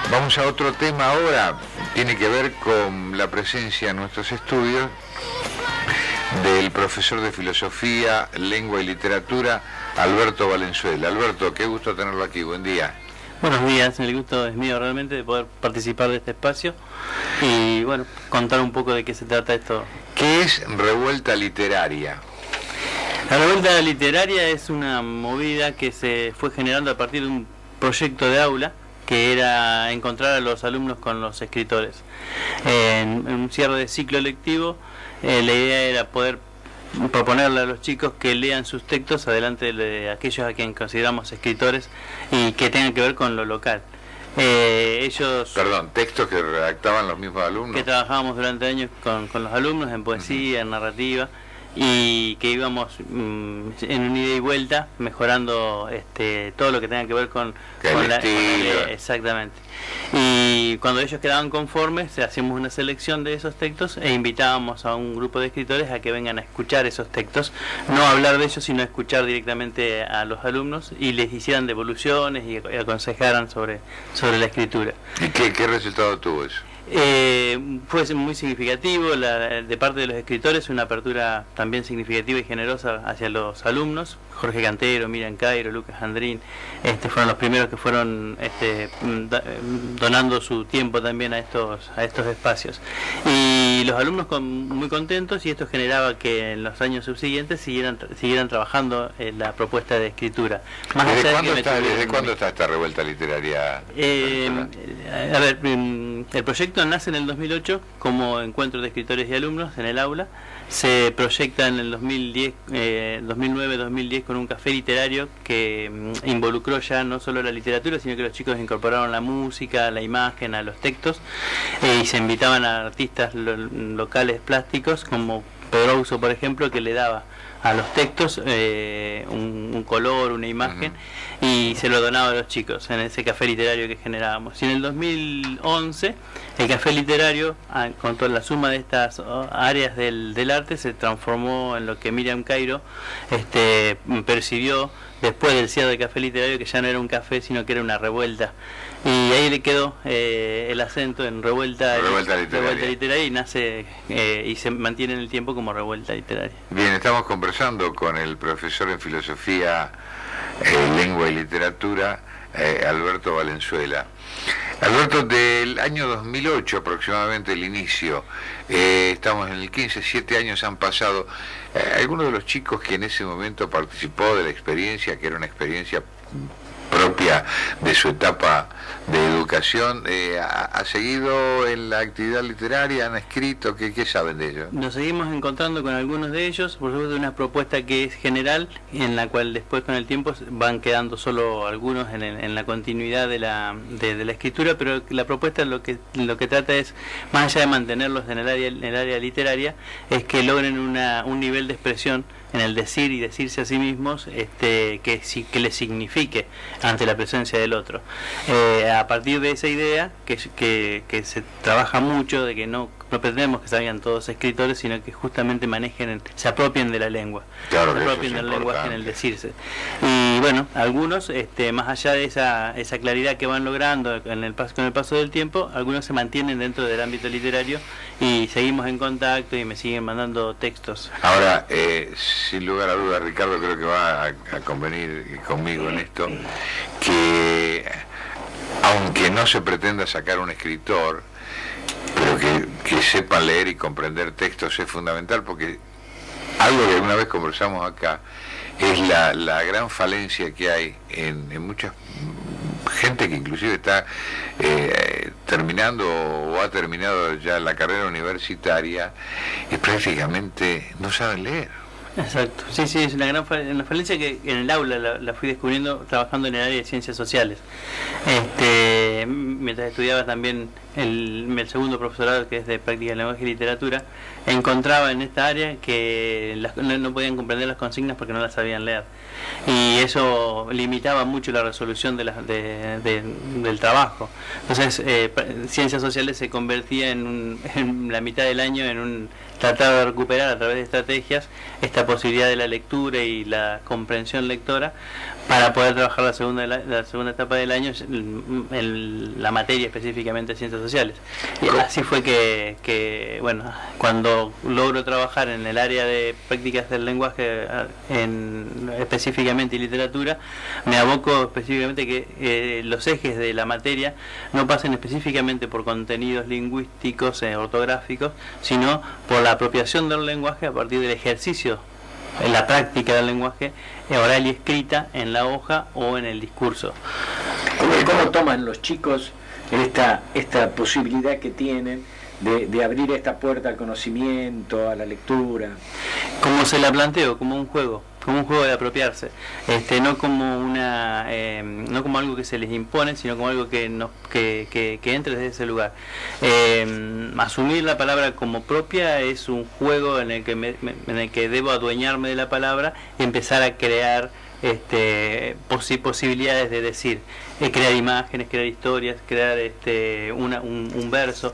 Vamos a otro tema ahora, tiene que ver con la presencia en nuestros estudios del profesor de Filosofía, Lengua y Literatura, Alberto Valenzuela. Alberto, qué gusto tenerlo aquí, buen día. Buenos días, el gusto es mío realmente de poder participar de este espacio y bueno, contar un poco de qué se trata esto. ¿Qué es Revuelta Literaria? La Revuelta Literaria es una movida que se fue generando a partir de un proyecto de aula que era encontrar a los alumnos con los escritores. En un cierre de ciclo lectivo, la idea era poder proponerle a los chicos que lean sus textos adelante de aquellos a quienes consideramos escritores y que tengan que ver con lo local. Ellos... Perdón, textos que redactaban los mismos alumnos. Que trabajábamos durante años con los alumnos en poesía, en narrativa, y que íbamos en un ida y vuelta mejorando todo lo que tenga que ver con el estilo. Exactamente. Y cuando ellos quedaban conformes, hacíamos una selección de esos textos e invitábamos a un grupo de escritores a que vengan a escuchar esos textos, no a hablar de ellos, sino a escuchar directamente a los alumnos y les hicieran devoluciones y aconsejaran sobre la escritura. ¿Y qué resultado tuvo eso? Fue muy significativo de parte de los escritores, una apertura también significativa y generosa hacia los alumnos. Jorge Cantero, Miriam Cairo, Lucas Andrín fueron los primeros que fueron donando su tiempo también a estos espacios, y los alumnos muy contentos, y esto generaba que en los años subsiguientes siguieran trabajando en la propuesta de escritura. ¿Desde cuándo está esta revuelta literaria? El proyecto nace en el 2008 como encuentro de escritores y alumnos en el aula. Se proyecta en el 2009-2010 con un café literario que involucró ya no solo la literatura, sino que los chicos incorporaron la música, la imagen, a los textos, y se invitaban a artistas locales plásticos como Pedro Uso, por ejemplo, que le daba a los textos un color, una imagen, y se lo donaba a los chicos en ese café literario que generábamos. Y en el 2011 el café literario, con toda la suma de estas áreas del arte, se transformó en lo que Miriam Cairo percibió después del cierre del café literario, que ya no era un café, sino que era una revuelta. Y ahí le quedó el acento en revuelta literaria, y nace y se mantiene en el tiempo como Revuelta Literaria. Bien, estamos conversando con el profesor en Filosofía, Lengua y Literatura, Alberto Valenzuela. Alberto, del año 2008 aproximadamente, el inicio, estamos en el 15, 7 años han pasado. Algunos de los chicos que en ese momento participó de la experiencia, que era una experiencia propia de su etapa de educación, ¿ha seguido en la actividad literaria? ¿Han escrito? ¿Qué saben de ello? Nos seguimos encontrando con algunos de ellos, por supuesto una propuesta que es general, en la cual después con el tiempo van quedando solo algunos en la continuidad de la escritura, pero la propuesta lo que trata es, más allá de mantenerlos en el área literaria, es que logren un nivel de expresión en el decir y decirse a sí mismos que les signifique ante la presencia del otro. A partir de esa idea que se trabaja mucho, de que no pretendemos que salgan todos escritores, sino que justamente se apropien de la lengua, claro, se apropien del lenguaje en el decirse. Y bueno, algunos, más allá de esa claridad que van logrando con el paso del tiempo, algunos se mantienen dentro del ámbito literario y seguimos en contacto y me siguen mandando textos. Ahora, sin lugar a dudas, Ricardo creo que va a convenir conmigo en esto, que aunque no se pretenda sacar un escritor, pero que sepan leer y comprender textos es fundamental, porque algo que alguna vez conversamos acá es la gran falencia que hay en mucha gente que inclusive está terminando o ha terminado ya la carrera universitaria y prácticamente no saben leer. Exacto, sí, es una gran falencia que en el aula la fui descubriendo trabajando en el área de ciencias sociales. Mientras estudiaba también el segundo profesorado, que es de práctica de lenguaje y literatura, encontraba en esta área que no podían comprender las consignas porque no las sabían leer, y eso limitaba mucho la resolución del trabajo. Entonces ciencias sociales se convertía en la mitad del año en un tratar de recuperar a través de estrategias esta posibilidad de la lectura y la comprensión lectora para poder trabajar la segunda etapa del año en la materia específicamente de ciencias sociales. Y así fue que bueno, cuando logro trabajar en el área de prácticas del lenguaje específicamente y literatura, me aboco específicamente que los ejes de la materia no pasen específicamente por contenidos lingüísticos, ortográficos, sino por la apropiación del lenguaje a partir del ejercicio, en la práctica del lenguaje oral y escrita en la hoja o en el discurso. ¿Cómo toman los chicos esta posibilidad que tienen de abrir esta puerta al conocimiento, a la lectura? Como se la planteo, como un juego de apropiarse, no como no como algo que se les impone, sino como algo que entre desde ese lugar. Asumir la palabra como propia es un juego en el que debo adueñarme de la palabra y empezar a crear posibilidades de decir, crear imágenes, crear historias, crear un verso.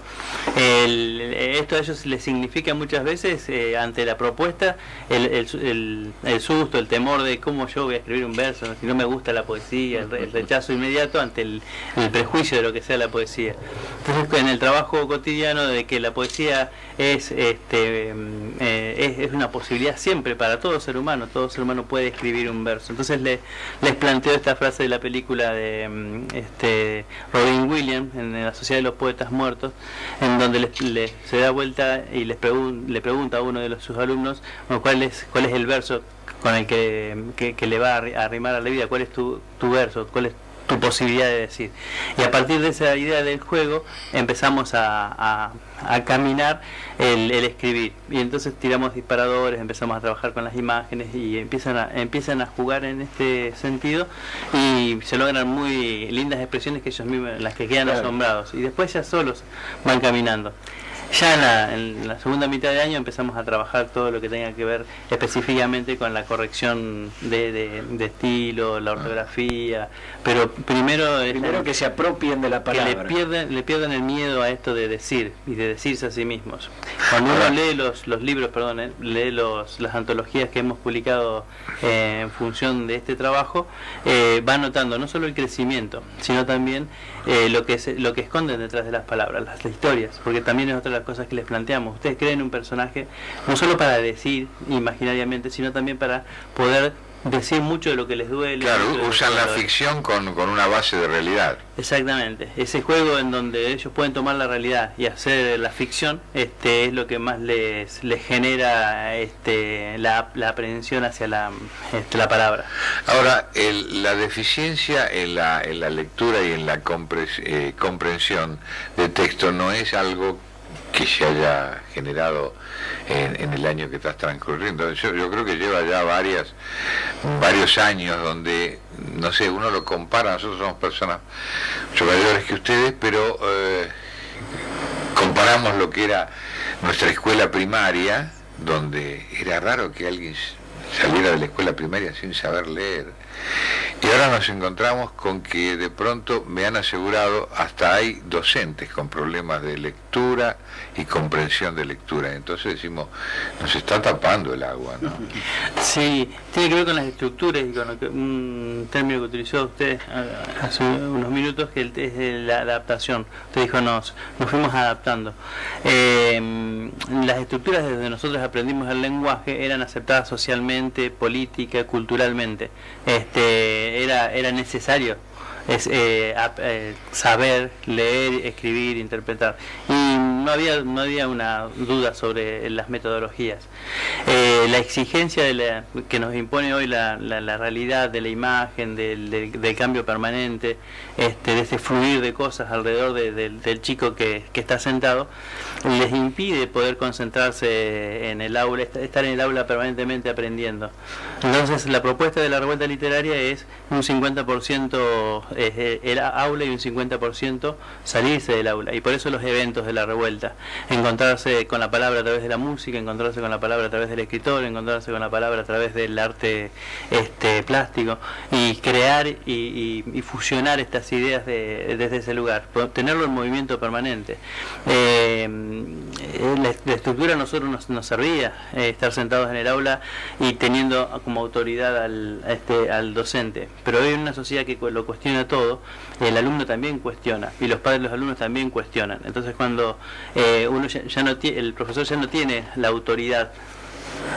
Esto a ellos les significa muchas veces, ante la propuesta, el susto, el temor de cómo yo voy a escribir un verso, ¿no? Si no me gusta la poesía, el rechazo inmediato ante el prejuicio de lo que sea la poesía. Entonces, en el trabajo cotidiano de que la poesía es una posibilidad siempre para todo ser humano puede escribir un verso. Entonces les planteo esta frase de la película de Robin Williams en La Sociedad de los Poetas Muertos, en donde se da vuelta y le pregunta a uno de sus alumnos, bueno, cuál es el verso con el que le va a arrimar a la vida, cuál es tu verso, cuál es tu posibilidad de decir. Y a partir de esa idea del juego empezamos a caminar el escribir, y entonces tiramos disparadores, empezamos a trabajar con las imágenes y empiezan a jugar en este sentido, y se logran muy lindas expresiones que ellos mismos, las que quedan asombrados, y después ya solos van caminando. Ya en la segunda mitad de año empezamos a trabajar todo lo que tenga que ver específicamente con la corrección de estilo, la ortografía, pero primero que se apropien de la palabra, que le pierdan el miedo a esto de decir y de decirse a sí mismos. Cuando uno lee los libros, lee las antologías que hemos publicado en función de este trabajo, va notando no solo el crecimiento, sino también lo que esconden detrás de las palabras, las historias, porque también es otra de las cosas que les planteamos. Ustedes creen un personaje no solo para decir imaginariamente, sino también para poder decir mucho de lo que les duele. Claro, usan la ficción con una base de realidad. Exactamente, ese juego en donde ellos pueden tomar la realidad y hacer la ficción, es lo que más les genera la aprehensión hacia la palabra. Ahora, la deficiencia en la lectura y en la comprensión de texto no es algo que se haya generado en el año que estás transcurriendo. Yo creo que lleva ya varios años donde, no sé, uno lo compara. Nosotros somos personas mucho mayores que ustedes, pero comparamos lo que era nuestra escuela primaria, donde era raro que alguien saliera de la escuela primaria sin saber leer, y ahora nos encontramos con que de pronto me han asegurado hasta hay docentes con problemas de lectura y comprensión de lectura. Entonces decimos, nos está tapando el agua, ¿no? Sí, tiene que ver con las estructuras y con un término que utilizó usted hace unos minutos, que es la adaptación. Usted dijo, nos fuimos adaptando. Las estructuras desde nosotros aprendimos el lenguaje eran aceptadas socialmente, política, culturalmente. Era necesario saber leer, escribir, interpretar, y no había una duda sobre las metodologías. La exigencia que nos impone hoy la realidad de la imagen, del cambio permanente, de ese fluir de cosas alrededor del chico que está sentado, les impide poder concentrarse en el aula, estar en el aula permanentemente aprendiendo. Entonces la propuesta de la revuelta literaria es un 50% el aula y un 50% salirse del aula, y por eso los eventos de la revuelta, encontrarse con la palabra a través de la música, encontrarse con la palabra a través del escritor, encontrarse con la palabra a través del arte plástico, y crear y fusionar estas ideas desde ese lugar, tenerlo en movimiento permanente. La estructura a nosotros nos servía, estar sentados en el aula y teniendo como autoridad al docente, pero hoy en una sociedad que lo cuestiona todo, el alumno también cuestiona, y los padres de los alumnos también cuestionan. Entonces cuando el profesor ya no tiene la autoridad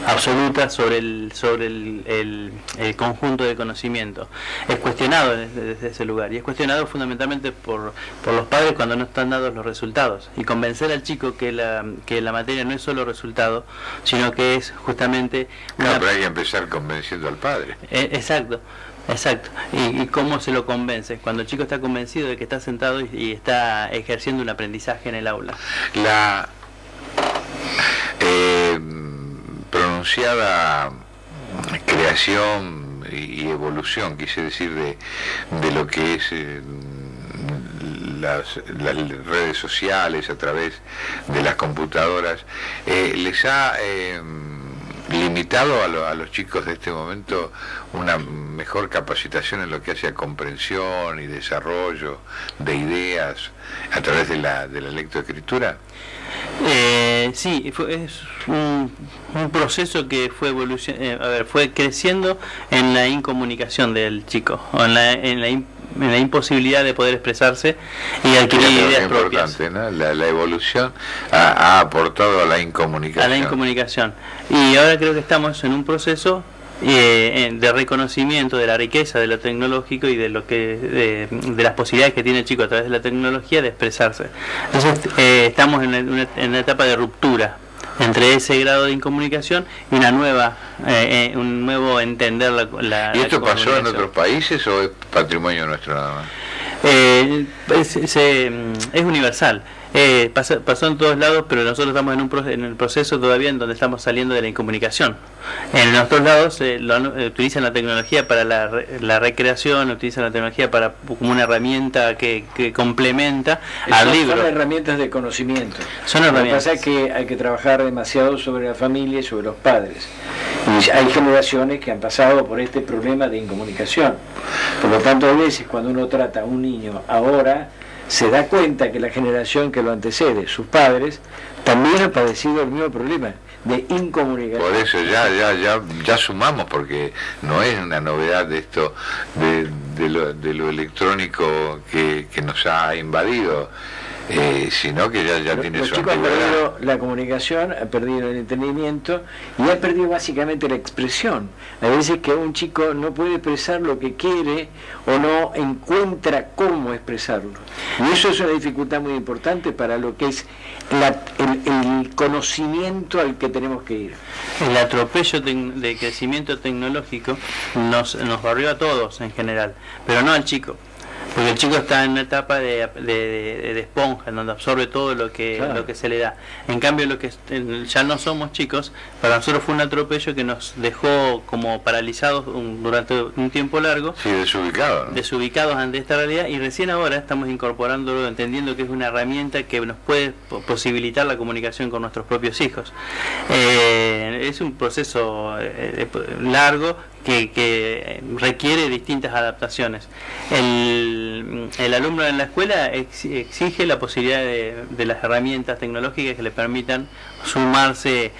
absoluta sobre el conjunto de conocimiento, es cuestionado desde ese lugar, y es cuestionado fundamentalmente por los padres cuando no están dados los resultados, y convencer al chico que la materia no es solo resultado, sino que es justamente pero hay que empezar convenciendo al padre. Exacto. ¿Y cómo se lo convence? Cuando el chico está convencido de que está sentado y está ejerciendo un aprendizaje en el aula. La pronunciada creación y evolución, quise decir, de lo que es las redes sociales a través de las computadoras, les ha limitado a los chicos de este momento una mejor capacitación en lo que hace a comprensión y desarrollo de ideas a través de la lectoescritura. Sí, es un proceso que fue creciendo en la incomunicación del chico, o en la imposibilidad de poder expresarse y adquirir ideas propias. ¿No? La evolución ha aportado a la incomunicación. A la incomunicación. Y ahora creo que estamos en un proceso de reconocimiento de la riqueza de lo tecnológico y de las posibilidades que tiene el chico a través de la tecnología de expresarse. Entonces estamos en una etapa de ruptura entre ese grado de incomunicación y un nuevo entender la ¿Y esto pasó en otros países o es patrimonio nuestro nada más? Es universal. Pasó en todos lados, pero nosotros estamos en el proceso todavía en donde estamos saliendo de la incomunicación. En otros lados utilizan la tecnología para la recreación, utilizan la tecnología como una herramienta que complementa al libro. Son herramientas de conocimiento. Son herramientas. Lo que pasa es que hay que trabajar demasiado sobre la familia y sobre los padres. Y hay generaciones que han pasado por este problema de incomunicación. Por lo tanto, a veces cuando uno trata a un niño ahora, se da cuenta que la generación que lo antecede, sus padres, también ha padecido el mismo problema de incomunicación. Por eso ya sumamos, porque no es una novedad de esto, de lo electrónico que nos ha invadido, sino que ya tiene los su chicos han antigüedad. perdido la comunicación, han perdido el entendimiento y han perdido básicamente la expresión. A veces que un chico no puede expresar lo que quiere o no encuentra cómo expresarlo. Y eso es una dificultad muy importante para lo que es el conocimiento al que tenemos que ir. El atropello de crecimiento tecnológico nos barrió a todos en general, pero no al chico. Porque el chico está en una etapa de esponja, en donde absorbe todo lo que se le da. En cambio, lo que ya no somos chicos, para nosotros fue un atropello que nos dejó como paralizados durante un tiempo largo. Sí, desubicados, ¿no? Desubicados ante esta realidad, y recién ahora estamos incorporándolo, entendiendo que es una herramienta que nos puede posibilitar la comunicación con nuestros propios hijos. Es un proceso largo que requiere distintas adaptaciones. El alumno en la escuela exige la posibilidad de las herramientas tecnológicas que le permitan sumarse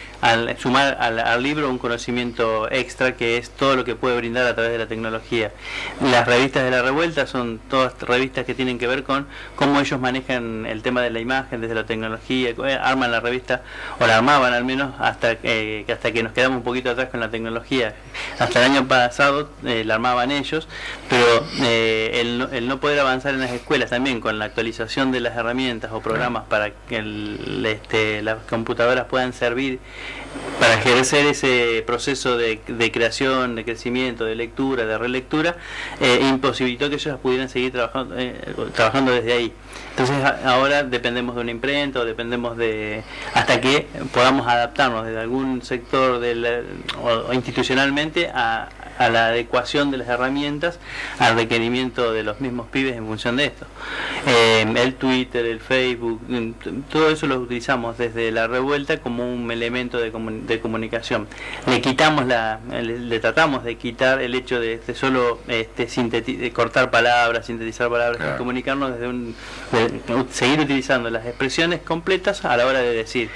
sumar al libro un conocimiento extra, que es todo lo que puede brindar a través de la tecnología. Las revistas de La Revuelta son todas revistas que tienen que ver con cómo ellos manejan el tema de la imagen desde la tecnología, arman la revista, o la armaban al menos, hasta que nos quedamos un poquito atrás con la tecnología. Hasta el año pasado la armaban ellos, pero el no poder avanzar en las escuelas también con la actualización de las herramientas o programas para que las computadoras puedan servir para ejercer ese proceso de creación, de crecimiento, de lectura, de relectura, imposibilitó que ellos pudieran seguir trabajando desde ahí. Entonces ahora dependemos de una imprenta, o dependemos hasta que podamos adaptarnos desde algún sector o institucionalmente a la adecuación de las herramientas al requerimiento de los mismos pibes en función de esto. El Twitter, el Facebook, todo eso lo utilizamos desde La Revuelta como un elemento de comunicación. Le tratamos de quitar el hecho de solo de cortar palabras, sintetizar palabras, y comunicarnos seguir utilizando las expresiones completas a la hora de decir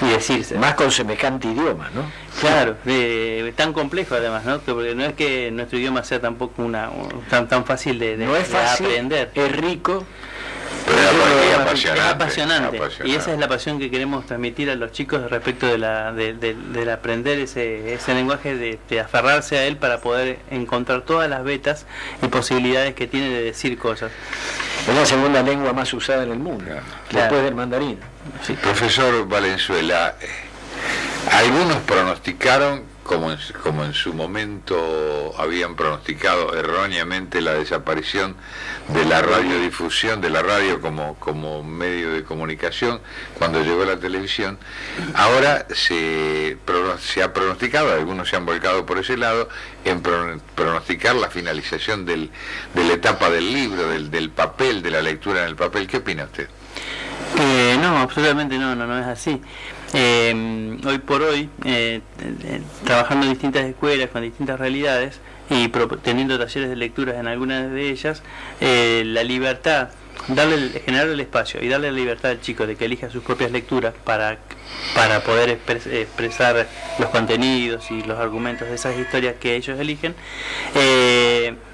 y decirse. Más con semejante idioma, ¿no? Claro, tan complejo además, ¿no? Porque no es que nuestro idioma sea tampoco tan fácil de aprender. Es rico, pero es apasionante. Y esa es la pasión que queremos transmitir a los chicos respecto del aprender ese lenguaje, de aferrarse a él para poder encontrar todas las vetas y posibilidades que tiene de decir cosas. Es la segunda lengua más usada en el mundo, después del mandarín. Sí. Profesor Valenzuela, algunos pronosticaron, como en su momento habían pronosticado erróneamente la desaparición de la radiodifusión, de la radio como medio de comunicación cuando llegó la televisión. Ahora se ha pronosticado, algunos se han volcado por ese lado, en pronosticar la finalización de la etapa del libro, del papel, de la lectura en el papel. ¿Qué opina usted? No, absolutamente no es así. Hoy por hoy, trabajando en distintas escuelas con distintas realidades y teniendo talleres de lecturas en algunas de ellas, la libertad, generar el espacio y darle la libertad al chico de que elija sus propias lecturas para poder expresar los contenidos y los argumentos de esas historias que ellos eligen,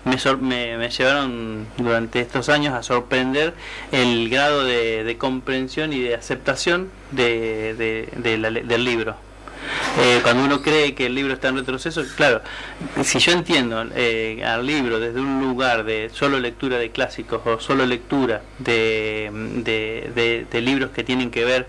me llevaron durante estos años a sorprender el grado de comprensión y de aceptación del libro. Cuando uno cree que el libro está en retroceso, claro, si yo entiendo al libro desde un lugar de solo lectura de clásicos o solo lectura de libros que tienen que ver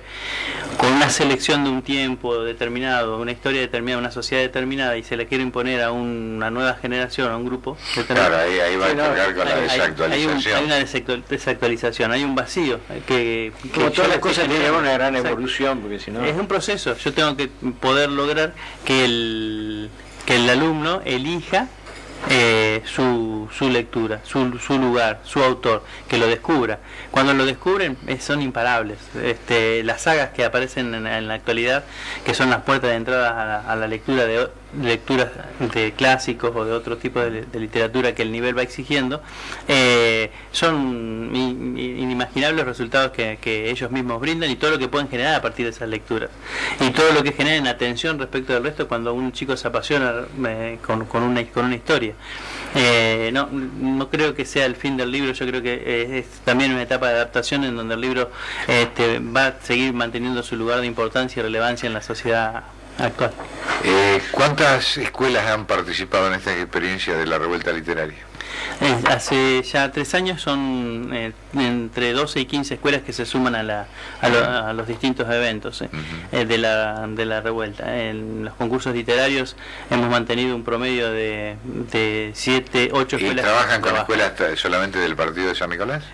con una selección de un tiempo determinado, una historia determinada, una sociedad determinada, y se la quiero imponer a una nueva generación, a un grupo determinado, claro, ahí va a tocar con la desactualización. Hay una desactualización, hay un vacío que como todas las cosas tienen una gran evolución, porque si no es un proceso. Yo tengo que poder lograr que el alumno elija su lectura, su lugar, su autor, que lo descubra. Cuando lo descubren son imparables. Las sagas que aparecen en la actualidad, que son las puertas de entrada a la lectura de lecturas de clásicos o de otro tipo de literatura que el nivel va exigiendo, son inimaginables resultados que ellos mismos brindan, y todo lo que pueden generar a partir de esas lecturas, y todo lo que genera en atención respecto del resto cuando un chico se apasiona con una historia. No creo que sea el fin del libro. Yo creo que es también una etapa de adaptación en donde el libro va a seguir manteniendo su lugar de importancia y relevancia en la sociedad actual. ¿Cuántas escuelas han participado en estas experiencias de la revuelta literaria? Hace ya 3 años son entre 12 y 15 escuelas que se suman a los distintos eventos de la revuelta. En los concursos literarios hemos mantenido un promedio de 7, 8 escuelas. ¿Y trabajan con escuelas solamente del partido de San Nicolás?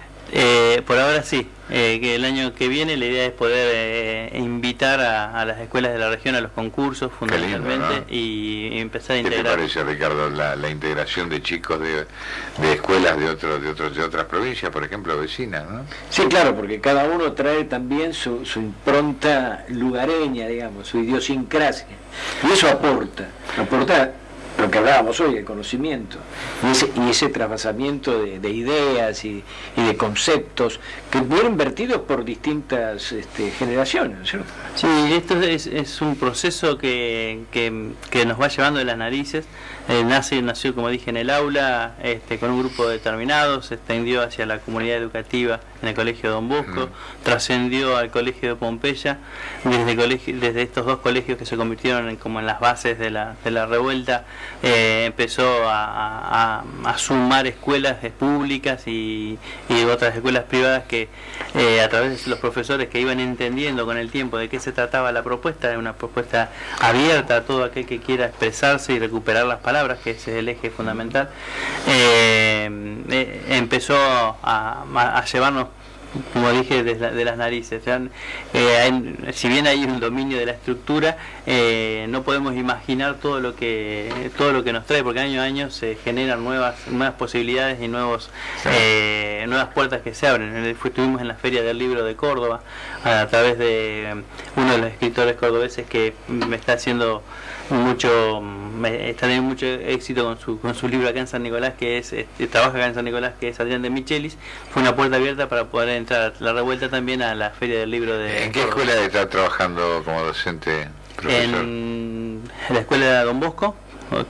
Por ahora sí, que el año que viene la idea es poder invitar a las escuelas de la región a los concursos fundamentalmente, lindo, ¿no? Y empezar a integrar. ¿Qué te parece, Ricardo, la integración de chicos de escuelas de otras provincias, por ejemplo, vecinas, ¿no? Sí, claro, porque cada uno trae también su impronta lugareña, digamos, su idiosincrasia, y eso aporta lo que hablábamos hoy, el conocimiento, y ese trasvasamiento de ideas y de conceptos que vienen vertidos por distintas generaciones, ¿no es cierto? Sí, esto es un proceso que nos va llevando de las narices. Nació, como dije, en el aula, con un grupo determinado, se extendió hacia la comunidad educativa en el Colegio Don Bosco, trascendió al Colegio de Pompeya, desde estos dos colegios que se convirtieron como en las bases de la revuelta, empezó a sumar escuelas públicas y otras escuelas privadas que a través de los profesores que iban entendiendo con el tiempo de qué se trataba la propuesta, era una propuesta abierta a todo aquel que quiera expresarse y recuperar las palabras, que ese es el eje fundamental, empezó a llevarnos, como dije, de las narices. Si bien hay un dominio de la estructura, no podemos imaginar todo lo que nos trae, porque año a año se generan nuevas posibilidades y nuevas puertas que se abren. Estuvimos en la Feria del Libro de Córdoba a través de uno de los escritores cordobeses que está teniendo mucho éxito con su libro acá en San Nicolás, trabaja acá en San Nicolás, que es Adrián de Michelis. Fue una puerta abierta para poder entrar a la revuelta también a la Feria del Libro de ¿En qué Córdoba. escuela está trabajando como docente, profesor? En la escuela de Don Bosco,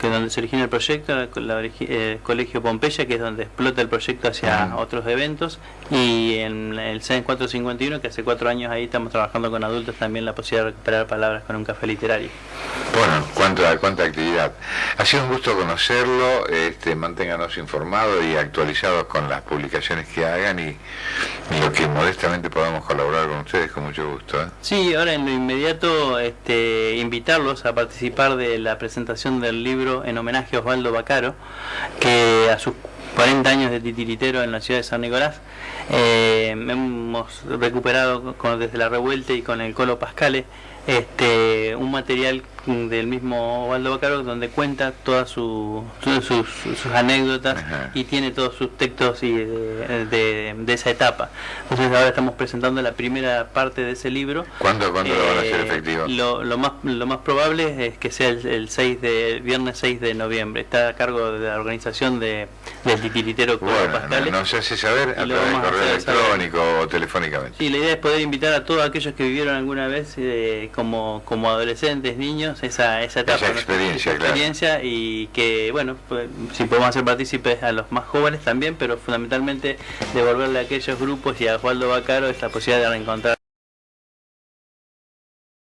que es donde se origina el proyecto, el Colegio Pompeya, que es donde explota el proyecto hacia otros eventos, y en el CEN 451, que hace 4 años ahí estamos trabajando con adultos también la posibilidad de recuperar palabras con un café literario. Bueno, cuánta actividad. Ha sido un gusto conocerlo, manténganos informados y actualizados con las publicaciones que hagan y lo que modestamente podamos colaborar con ustedes, con mucho gusto. Sí, ahora en lo inmediato invitarlos a participar de la presentación del libro en homenaje a Osvaldo Bacaro, que a sus 40 años de titiritero en la ciudad de San Nicolás, hemos recuperado desde la revuelta y con el Colo Pascale un material del mismo Osvaldo Bacaro donde cuenta todas sus anécdotas. Ajá. Y tiene todos sus textos de esa etapa. Entonces ahora estamos presentando la primera parte de ese libro. ¿Cuándo lo van a hacer efectivo? Lo más probable es que sea el viernes 6 de noviembre. Está a cargo de la organización del titiritero Colo Pascale. Nos hace saber a través de correo electrónico o telefónicamente. Sí, la idea es poder invitar a todos aquellos que vivieron alguna vez como adolescentes, niños, esa etapa, esa experiencia, claro. Y que, bueno, pues, si podemos hacer partícipes a los más jóvenes también, pero fundamentalmente devolverle a aquellos grupos y a Osvaldo Bacaro esta posibilidad de reencontrar